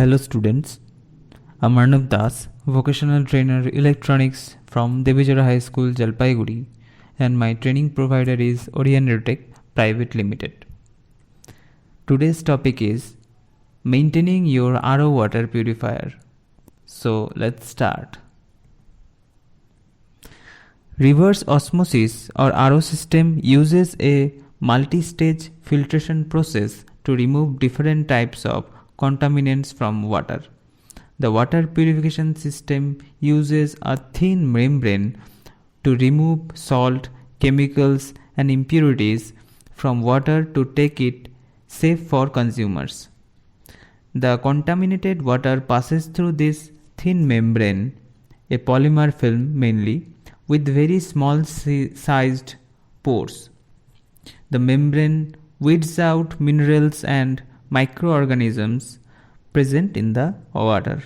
Hello students, I'm Arnab Das, Vocational Trainer Electronics from Devijara High School, Jalpaiguri, and my training provider is Orienrotech Private Limited. Today's topic is maintaining your RO water purifier. So let's start. Reverse osmosis or RO system uses a multi-stage filtration process to remove different types of contaminants from water. The water purification system uses a thin membrane to remove salt, chemicals, and impurities from water to take it safe for consumers. The contaminated water passes through this thin membrane, a polymer film mainly, with very small sized pores. The membrane weeds out minerals and microorganisms present in the water.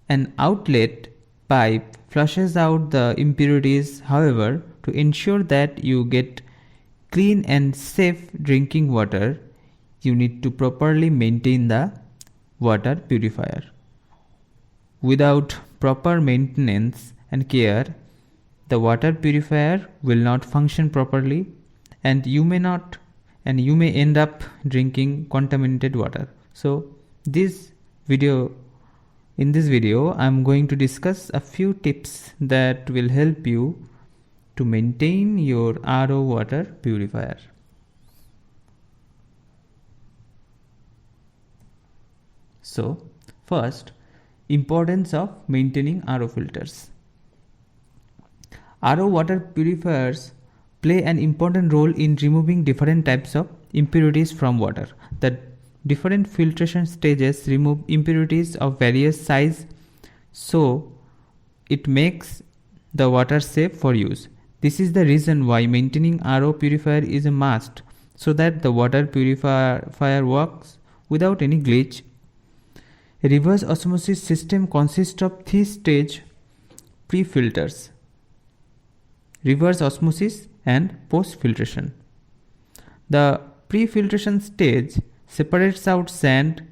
An outlet pipe flushes out the impurities, however, to ensure that you get clean and safe drinking water, you need to properly maintain the water purifier. Without proper maintenance and care, the water purifier will not function properly and you may end up drinking contaminated water. So in this video I am going to discuss a few tips that will help you to maintain your RO water purifier. So first, importance of maintaining RO filters. RO water purifiers play an important role in removing different types of impurities from water. The different filtration stages remove impurities of various size, so it makes the water safe for use. This is the reason why maintaining RO purifier is a must, so that the water purifier works without any glitch. A reverse osmosis system consists of three-stage pre-filters: reverse osmosis and post-filtration. The pre-filtration stage separates out sand,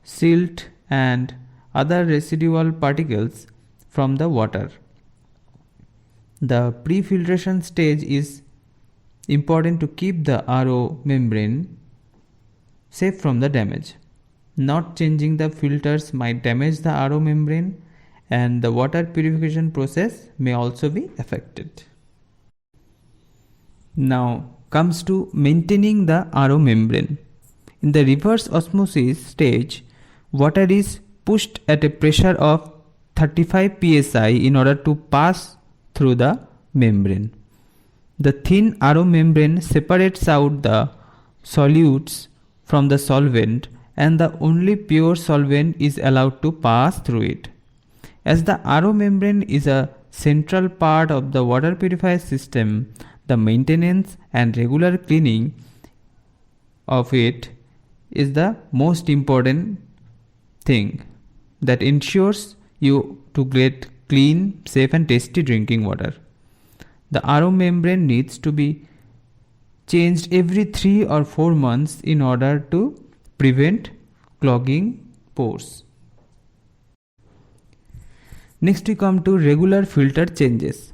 silt, and other residual particles from the water. The pre-filtration stage is important to keep the RO membrane safe from the damage. Not changing the filters might damage the RO membrane, and the water purification process may also be affected. Now comes to maintaining the RO membrane. In the reverse osmosis stage, water is pushed at a pressure of 35 psi in order to pass through the membrane. The thin RO membrane separates out the solutes from the solvent, and the only pure solvent is allowed to pass through it. As the RO membrane is a central part of the water purifier system, the maintenance and regular cleaning of it is the most important thing that ensures you to get clean, safe and tasty drinking water. The RO membrane needs to be changed every 3 or 4 months in order to prevent clogging pores. Next we come to regular filter changes.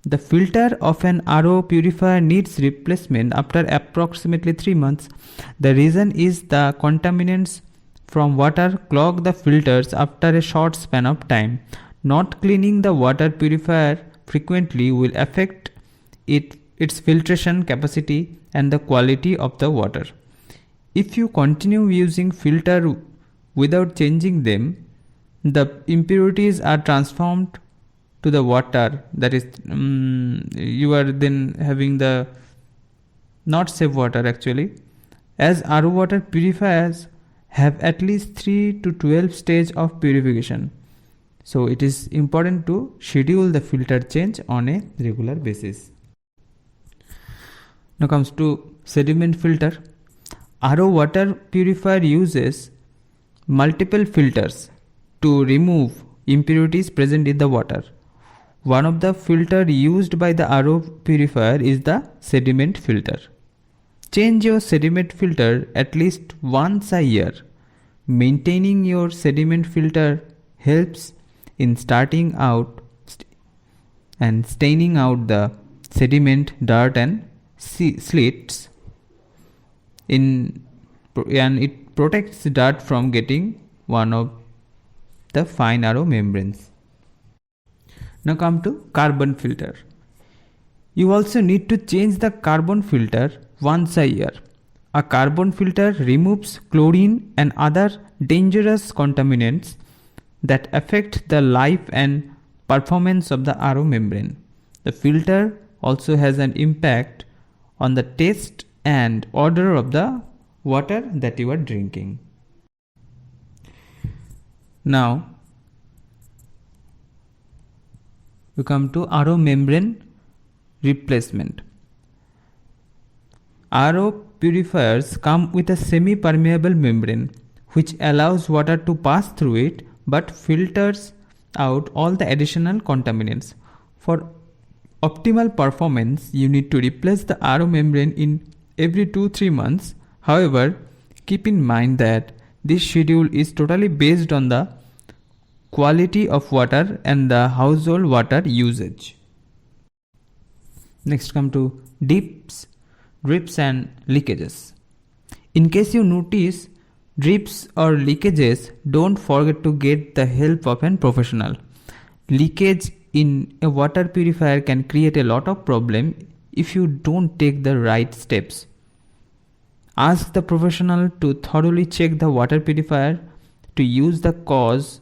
The filter of an RO purifier needs replacement after approximately 3 months. The reason is the contaminants from water clog the filters after a short span of time. Not cleaning the water purifier frequently will affect its filtration capacity and the quality of the water. If you continue using filter without changing them, the impurities are transformed to the water, that is you are then having the not safe water actually. As RO water purifiers have at least 3 to 12 stages of purification, so it is important to schedule the filter change on a regular basis. Now comes to sediment filter. RO water purifier uses multiple filters to remove impurities present in the water. One of the filters used by the RO purifier is the sediment filter. Change your sediment filter at least once a year Maintaining your sediment filter helps in starting out and staining out the sediment, dirt and slits and it protects dirt from getting one of the fine RO membranes. Now come to carbon filter. You also need to change the carbon filter once a year. A carbon filter removes chlorine and other dangerous contaminants that affect the life and performance of the RO membrane. The filter also has an impact on the taste and odor of the water that you are drinking. Now we come to RO membrane replacement. RO purifiers come with a semi-permeable membrane which allows water to pass through it but filters out all the additional contaminants. For optimal performance, you need to replace the RO membrane in every 2-3 months. However, keep in mind that this schedule is totally based on the quality of water and the household water usage. Next come to drips and leakages. In case you notice drips or leakages, don't forget to get the help of a professional. Leakage in a water purifier can create a lot of problem if you don't take the right steps. Ask the professional to thoroughly check the water purifier to use the cause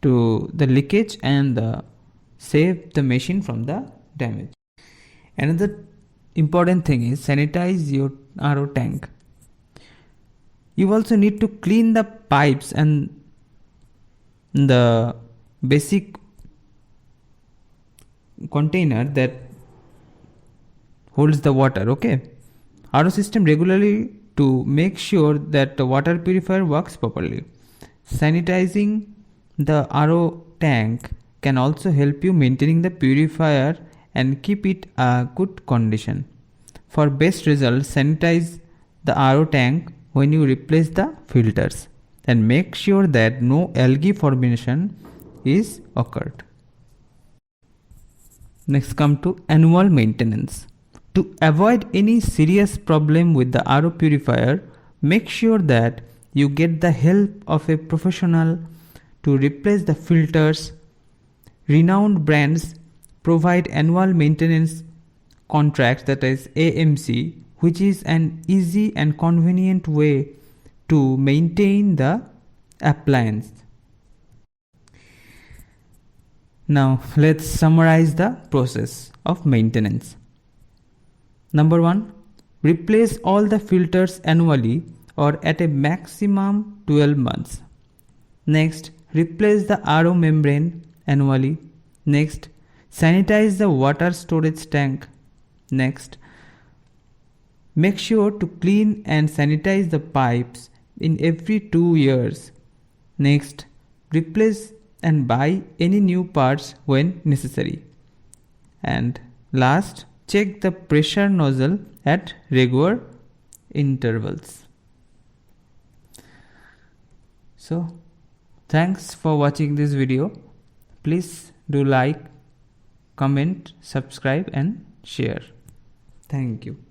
to the leakage and save the machine from the damage. Another important thing is sanitize your RO tank. You also need to clean the pipes and the basic container that holds the water. Okay, RO system regularly to make sure that the water purifier works properly. Sanitizing the RO tank can also help you maintaining the purifier and keep it a good condition. For best results, sanitize the RO tank when you replace the filters and make sure that no algae formation is occurred. Next come to annual maintenance. To avoid any serious problem with the RO purifier, make sure that you get the help of a professional to replace the filters. Renowned brands provide annual maintenance contracts, that is AMC, which is an easy and convenient way to maintain the appliance. Now let's summarize the process of maintenance. Number 1, replace all the filters annually or at a maximum 12 months. Next, replace the RO membrane annually. Next, sanitize the water storage tank. Next, make sure to clean and sanitize the pipes in every 2 years. Next, replace and buy any new parts when necessary. And last, check the pressure nozzle at regular intervals. So, thanks for watching this video. Please do like, comment, subscribe and share. Thank you.